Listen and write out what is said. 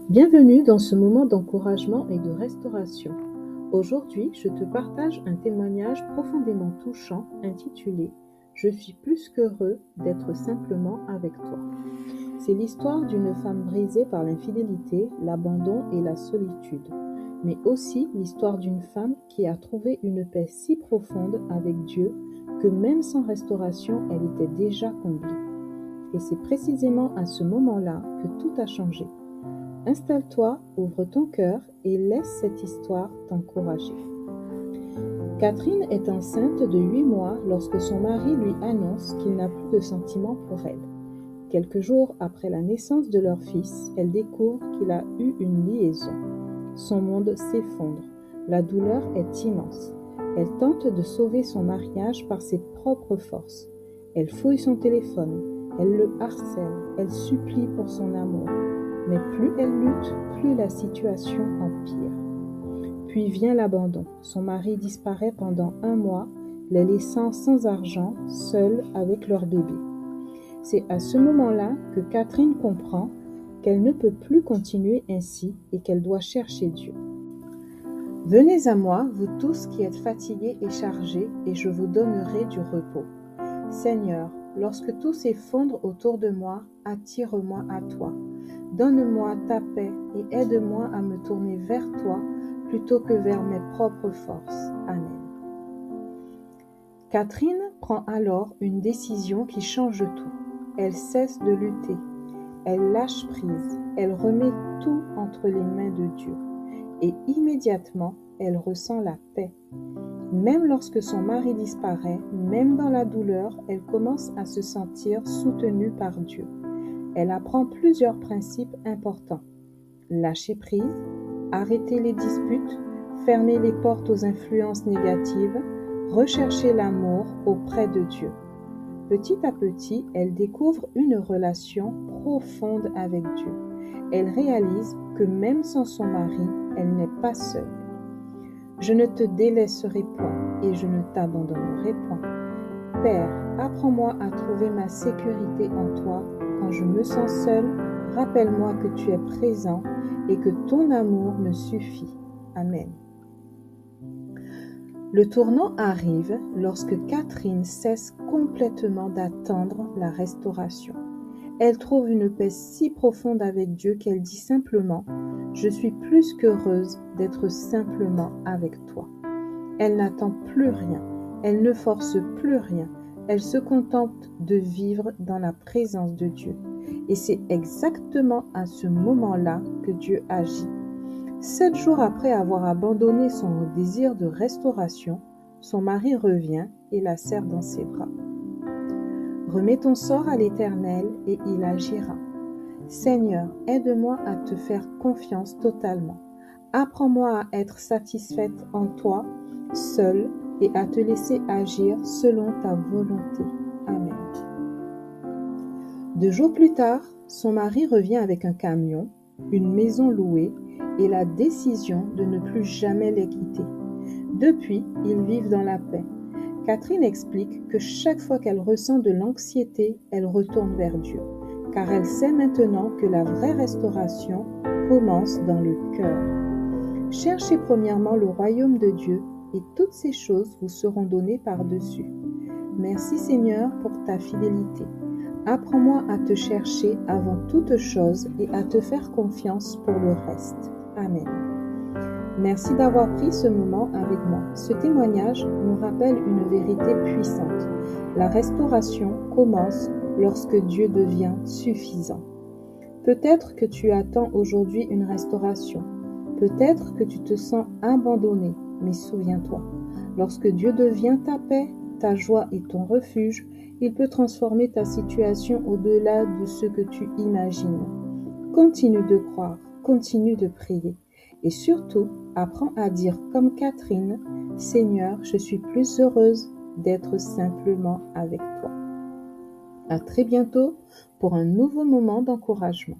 Bienvenue dans ce moment d'encouragement et de restauration. Aujourd'hui, je te partage un témoignage profondément touchant intitulé « Je suis plus qu'heureux d'être simplement avec toi ». C'est l'histoire d'une femme brisée par l'infidélité, l'abandon et la solitude, mais aussi l'histoire d'une femme qui a trouvé une paix si profonde avec Dieu que même sans restauration, elle était déjà comblée. Et c'est précisément à ce moment-là que tout a changé. Installe-toi, ouvre ton cœur et laisse cette histoire t'encourager. Catherine est enceinte de 8 mois lorsque son mari lui annonce qu'il n'a plus de sentiments pour elle. Quelques jours après la naissance de leur fils, elle découvre qu'il a eu une liaison. Son monde s'effondre. La douleur est immense. Elle tente de sauver son mariage par ses propres forces. Elle fouille son téléphone. Elle le harcèle. Elle supplie pour son amour. Mais plus elle lutte, plus la situation empire. Puis vient l'abandon. Son mari disparaît pendant 1 mois, les laissant sans argent, seuls avec leur bébé. C'est à ce moment-là que Catherine comprend qu'elle ne peut plus continuer ainsi et qu'elle doit chercher Dieu. « Venez à moi, vous tous qui êtes fatigués et chargés, et je vous donnerai du repos. Seigneur, lorsque tout s'effondre autour de moi, attire-moi à toi. Donne-moi ta paix et aide-moi à me tourner vers toi plutôt que vers mes propres forces. Amen. » Catherine prend alors une décision qui change tout. Elle cesse de lutter. Elle lâche prise. Elle remet tout entre les mains de Dieu. Et immédiatement, elle ressent la paix. Même lorsque son mari disparaît, même dans la douleur, elle commence à se sentir soutenue par Dieu. Elle apprend plusieurs principes importants. Lâcher prise, arrêter les disputes, fermer les portes aux influences négatives, rechercher l'amour auprès de Dieu. Petit à petit, elle découvre une relation profonde avec Dieu. Elle réalise que même sans son mari, elle n'est pas seule. « Je ne te délaisserai point et je ne t'abandonnerai point. Père, apprends-moi à trouver ma sécurité en toi. Quand je me sens seule, rappelle-moi que tu es présent et que ton amour me suffit. Amen. » Le tournant arrive lorsque Catherine cesse complètement d'attendre la restauration. Elle trouve une paix si profonde avec Dieu qu'elle dit simplement « Je suis plus qu'heureuse d'être simplement avec toi. » Elle n'attend plus rien, elle ne force plus rien, elle se contente de vivre dans la présence de Dieu. Et c'est exactement à ce moment-là que Dieu agit. 7 jours après avoir abandonné son désir de restauration, son mari revient et la serre dans ses bras. Remets ton sort à l'Éternel et il agira. Seigneur, aide-moi à te faire confiance totalement. Apprends-moi à être satisfaite en toi, seule, et à te laisser agir selon ta volonté. Amen. 2 jours plus tard, son mari revient avec un camion, une maison louée et la décision de ne plus jamais les quitter. Depuis, ils vivent dans la paix. Catherine explique que chaque fois qu'elle ressent de l'anxiété, elle retourne vers Dieu, car elle sait maintenant que la vraie restauration commence dans le cœur. Cherchez premièrement le royaume de Dieu et toutes ces choses vous seront données par-dessus. Merci Seigneur pour ta fidélité. Apprends-moi à te chercher avant toute chose et à te faire confiance pour le reste. Amen. Merci d'avoir pris ce moment avec moi. Ce témoignage nous rappelle une vérité puissante. La restauration commence lorsque Dieu devient suffisant. Peut-être que tu attends aujourd'hui une restauration. Peut-être que tu te sens abandonné, mais souviens-toi, lorsque Dieu devient ta paix, ta joie et ton refuge, il peut transformer ta situation au-delà de ce que tu imagines. Continue de croire, continue de prier. Et surtout, apprends à dire comme Catherine, « Seigneur, je suis plus heureuse d'être simplement avec toi. » À très bientôt pour un nouveau moment d'encouragement.